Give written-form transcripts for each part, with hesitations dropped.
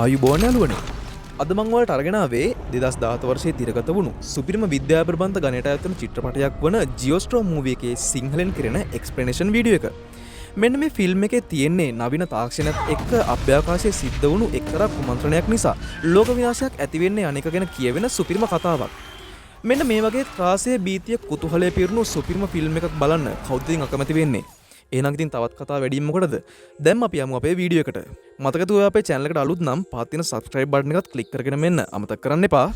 ආයුබෝවන් යාළුවනේ. අද මම ඔයාලට අරගෙන ආවේ 2017 වර්ෂයේ තිරගත වුණු සුපිරිම විද්‍යා ප්‍රබන්ධ ගණයට ඇතුළු චිත්‍රපටයක් වන ජියෝස්ට්‍රෝම් මූවී එකේ සිංහලෙන් කරන එක්ස්ප්ලනේෂන් වීඩියෝ එක. මෙන්න මේ ෆිල්ම් එකේ තියෙන්නේ නවීන තාක්ෂණයත් එක්ක අභ්‍යවකාශයේ සිද්ධ වුණු එක්තරා කුමන්ත්‍රණයක් නිසා ලෝක විනාශයක් ඇති වෙන්නේ අනේක ගැන කියවෙන සුපිරිම කතාවක්. මෙන්න මේ වගේ ත්‍රාසයේ බීතිය කුතුහලයේ පිරුණු සුපිරිම ෆිල්ම් එකක් බලන්න කවුද ඉතින් අකමැති වෙන්නේ? එහෙනම් ඉතින් තවත් කතා වැඩිම මොකටද? දැන් අපි යමු අපේ වීඩියෝ එකට. මතකද ඔයා අපේ channel එකට අලුත් නම් පහත් තියෙන subscribe button එකත් click කරගෙන මෙන්න අමතක කරන්න එපා.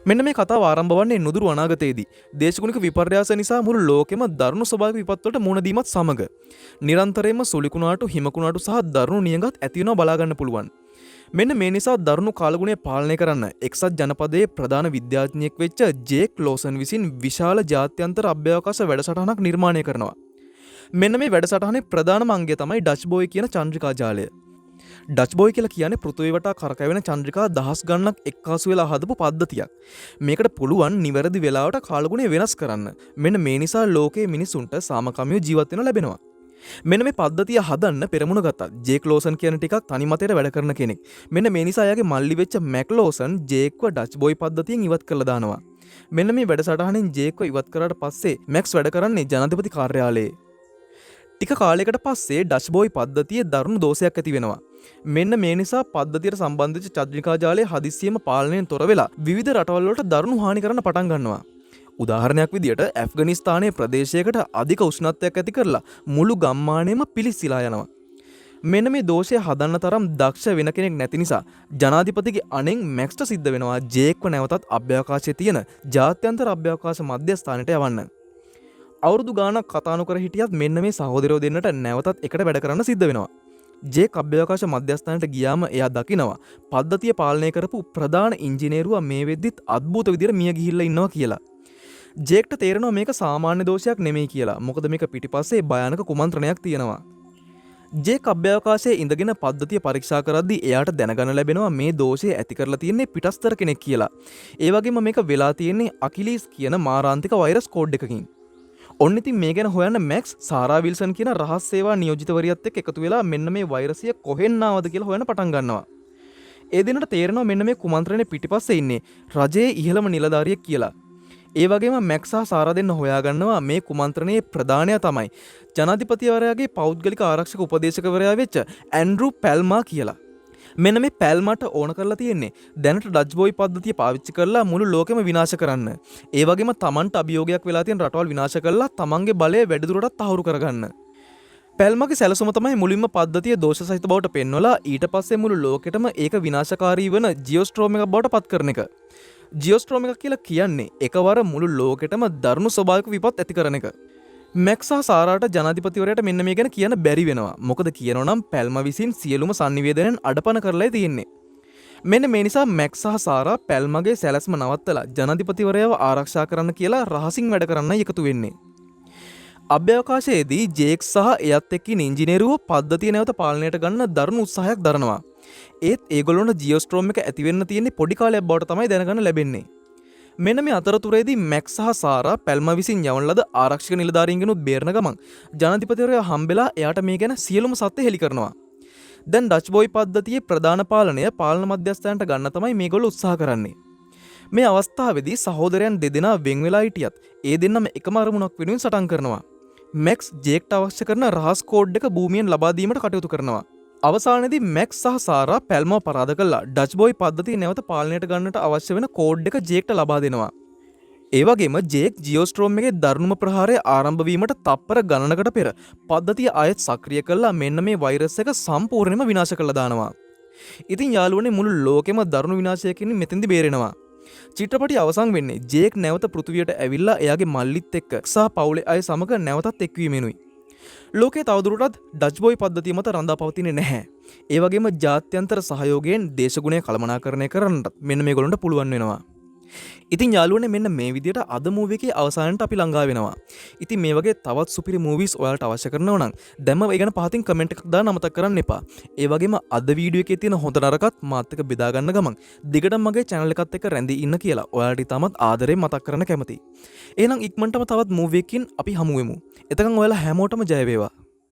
මෙන්න මේ කතාව ආරම්භ වන්නේ නුදුරු අනාගතයේදී. දේශගුණික විපර්යාස නිසා මුළු ලෝකෙම දරුණු ස්වභාවික විපත් වලට මුහුණ දීමත් සමග නිරන්තරයෙන්ම සුලිකුණාටු හිමකුණාටු සහ දරුණු නියඟත් ඇති වෙනවා බලා ගන්න පුළුවන්. මෙන්න මේ නිසා දරුණු කාලගුණය පාලනය කරන්න එක්සත් ජනපදයේ ප්‍රධාන විද්‍යාඥයෙක් වෙච්ච ජේක් ලෝසන් විසින් විශාල ජාත්‍යන්තර අභ්‍යවකාශ වැඩසටහනක් නිර්මාණය කරනවා. මෙන්න මේ වැඩසටහනේ ප්‍රධානම අංගය තමයි ඩච් බෝයි කියන චන්ද්‍රිකා ජාලය. ඩච් බෝයි කියලා කියන්නේ පෘථිවිය වටා කරකැවෙන චන්ද්‍රිකා දහස් ගණනක් එක්කාසු වෙලා හදපු පද්ධතියක්. මේකට පුළුවන් නිවැරදි වෙලාවට කාලගුණය වෙනස් කරන්න. මෙන්න මේ නිසා ලෝකයේ මිනිසුන්ට සාමකාමීව ජීවත් වෙන්න ලැබෙනවා. මෙන්න මේ පද්ධතිය හදන්න පෙරමුණ ගත්තා. ජේක් ලෝසන් කියන ටිකක් තනි මතයට වැඩ කරන කෙනෙක්. මෙන්න මේ නිසා එයාගේ මල්ලි වෙච්ච මැක් ලෝසන් ජේක්ව ඩච් බෝයි පද්ධතියෙන් ඉවත් කරලා දානවා. මෙන්න මේ වැඩසටහනෙන් ජේක්ව ඉවත් කරාට පස්සේ මැක්ස් වැඩ කරන්නේ ජනාධිපති කාර්යාලයේ. ටික කාලයකට පස්සේ ඩච් බෝයි පද්ධතියේ දරුණු දෝෂයක් ඇති වෙනවා. මෙන්න මේ නිසා පද්ධතියට සම්බන්ධ වෙච්ච චන්ද්‍රිකා ජාලය හදිස්සියෙම පාලනයෙන් තොර වෙලා විවිධ රටවල් වලට දරුණු හානි කරන්න පටන් ගන්නවා. උදාහරණයක් විදියට ඇෆ්ගනිස්තානයේ ප්‍රදේශයකට අධික උෂ්ණත්වයක් ඇති කරලා මුළු ගම්මානයම පිලිස්සිලා යනවා. මෙන්න මේ දෝෂය හදන්න තරම් දක්ෂ වෙන කෙනෙක් නැති නිසා ජනාධිපතිගේ අනෙන් මැක්ස්ට සිද්ධ වෙනවා ජේක්ව නැවතත් අභ්‍යවකාශයේ තියෙන ජාත්‍යන්තර අභ්‍යවකාශ මධ්‍යස්ථානයට යවන්න. අවුරුදු ගාණක් කතා නොකර හිටියත් මෙන්න මේ සහෝදරයෝ දෙන්නට නැවතත් එකට වැඩ කරන්න සිද්ධ වෙනවා. ජේක් අභ්‍යවකාශ මධ්‍යස්ථානයට ගියාම එයා දකිනවා පද්ධතිය පාලනය කරපු ප්‍රධාන ඉංජිනේරුවා මේ වෙද්දිත් අද්භූත විදියට මිය ගිහිල්ලා ඉන්නවා කියලා. ජේක්ට තේරෙනවා මේක සාමාන්‍ය දෝෂයක් නෙමෙයි කියලා. මොකද මේක පිටිපස්සේ භයානක කුමන්ත්‍රණයක් තියෙනවා. ජේක් අභ්‍යවකාශයේ ඉඳගෙන පද්ධතිය පරීක්ෂා කරද්දී එයාට දැනගන්න ලැබෙනවා මේ දෝෂය ඇති කරලා තියෙන්නේ පිටස්තර කෙනෙක් කියලා. ඒ වගේම මේක වෙලා තියෙන්නේ අකිලිස් කියන මාරාන්තික වෛරස් කෝඩ් එකකින්. ඔන්න ඉතින් මේ ගැන හොයන්න මැක්ස් සාරා විල්සන් කියන රහස් සේවා නියෝජිතවරියත් එක්ක එකතු වෙලා මෙන්න මේ වෛරසය කොහෙන් ආවද කියලා හොයන්න පටන් ගන්නවා. ඒ දිනට තේරෙනවා මෙන්න මේ කුමන්ත්‍රණේ පිටිපස්සේ ඉන්නේ රජයේ ඉහළම නිලධාරියෙක් කියලා. ඒ වගේම මැක්ස් සහ සාරා දෙන්න හොයාගන්නවා මේ කුමන්ත්‍රණයේ ප්‍රධානයා තමයි ජනාධිපතිවරයාගේ පෞද්ගලික ආරක්ෂක උපදේශකවරයා වෙච්ච ඇන්ඩ්‍රූ පැල්මා කියලා. මෙන්න මේ පැල්මට ඕන කරලා තියෙන්නේ දැනට ඩච් බෝයි පද්ධතිය පාවිච්චි කරලා මුළු ලෝකෙම විනාශ කරන්න. ඒ වගේම තමන්ට අභියෝගයක් වෙලා තියෙන රටවල් විනාශ කරලා තමන්ගේ බලය වැඩිදුරටත් තහවුරු කරගන්න. පැල්මගේ සැලසුම තමයි මුලින්ම පද්ධතිය දෝෂ සහිත බවට පෙන්වලා ඊට පස්සේ මුළු ලෝකෙටම ඒක විනාශකාරී වන ජියෝස්ට්‍රෝම් එකක් බවට පත් කරන එක. ජියෝස්ට්‍රෝම් එකක් කියලා කියන්නේ එකවර මුළු ලෝකෙටම දරුණු ස්වභාවික විපත් ඇති කරන එක. මැක්ස් සහ සාරාට ජනාධිපතිවරයාට මෙන්න මේ ගැන කියන්න බැරි වෙනවා. මොකද කියනවා නම් පැල්ම විසින් සියලුම sannivedanaයන් අඩපණ කරලා තියෙන්නේ. මෙන්න මේ නිසා මැක්ස් සහ සාරා පැල්මගේ සැලැස්ම නවත්තලා ජනාධිපතිවරයාව ආරක්ෂා කරන්න කියලා රහසින් වැඩ කරන්නයි එකතු වෙන්නේ. අභ්‍යවකාශයේදී ජේක් සහ එයත් එක්ක ඉන්න ඉංජිනේරුවෝ පද්ධතිය නැවත පාලනයට ගන්න දරුණු උත්සාහයක් දරනවා. ඒත් ඒගොල්ලොන්ට ජියෝස්ට්‍රෝම් එක ඇති වෙන්න තියෙන්නේ පොඩි කාලයක් බවට තමයි දැනගන්න ලැබෙන්නේ. මෙන්න මේ අතරතුරේදී මැක්ස් සහ සාරා පැල්ම විසින් යවන ලද ආරක්ෂක නිලධාරීන්ගෙනුත් බේරන ගමන් ජනාධිපතිවරයා හම්බෙලා එයාට මේ ගැන සියලුම සත්‍ය හෙළි කරනවා. දැන් ඩච් බෝයි පද්ධතියේ ප්‍රධාන පාලනය පාලන මධ්‍යස්ථානයට ගන්න තමයි මේගොල්ලෝ උත්සාහ කරන්නේ. මේ අවස්ථාවේදී සහෝදරයන් දෙදෙනා වෙන් වෙලා හිටියත් ඒ දෙන්නම එකම අරමුණක් වෙනුවෙන් සටන් කරනවා. මැක්ස් ජේක්ට අවශ්‍ය කරන රහස් කෝඩ් එක භූමියෙන් ලබා දීමට කටයුතු කරනවා. අවසානයේදී මැක්ස් සහ සාරා පැල්මව පරාද කළා ඩච් බෝයි පද්ධතිය නැවත පාලනයට ගන්නට අවශ්‍ය වෙන කෝඩ් එක ජේක්ට ලබා දෙනවා. ඒ වගේම ජේක් ජියෝස්ට්‍රෝම් එකේ දරුණුම ප්‍රහාරය ආරම්භ වීමට තප්පර ගණනකට පෙර පද්ධතිය ආයෙත් සක්‍රිය කළා මෙන්න මේ වෛරස් එක සම්පූර්ණයෙන්ම විනාශ කළා දානවා. ඉතින් යාළුවනේ මුළු ලෝකෙම දරුණු විනාශයකින් මෙතෙන්දි බේරෙනවා. චිත්‍රපටය අවසන් වෙන්නේ ජේක් නැවත පෘථිවියට ඇවිල්ලා එයාගේ මල්ලිත් එක්ක සහ පවුලේ අය සමග නැවතත් එක්වීමෙනුයි. ලෝකයේ තවදුරටත් ඩච් බෝයි පද්ධතිය මත රඳා පවතින්නේ නැහැ. ඒ වගේම ජාත්‍යන්තර සහයෝගයෙන් දේශගුණය කළමනාකරණය කරන්නත් මෙන්න මේගොල්ලන්ට පුළුවන් වෙනවා. ඉතින් යාළුවනේ මෙන්න මේ විදිහට අද මූවී එකේ අවසානට අපි ළඟා වෙනවා. ඉතින් මේ වගේ තවත් සුපිරි මූවීස් ඔයාලට අවශ්‍ය කරනවා නම් දැන්ම ඒ ගැන පහතින් කමෙන්ට් එකක් දාන්න අමතක කරන්න එපා. ඒ වගේම අද වීඩියෝ එකේ තියෙන හොඳ නරකත් මාත් එක්ක බෙදා ගන්න ගමන් දිගටම මගේ channel එකත් එක්ක රැඳී ඉන්න කියලා ඔයාලට ඉතාමත් ආදරෙන් මතක් කරන්න කැමතියි. එහෙනම් ඉක්මනටම තවත් මූවී එකකින් අපි හමු වෙමු. එතකන් ඔයාලා හැමෝටම ජය වේවා.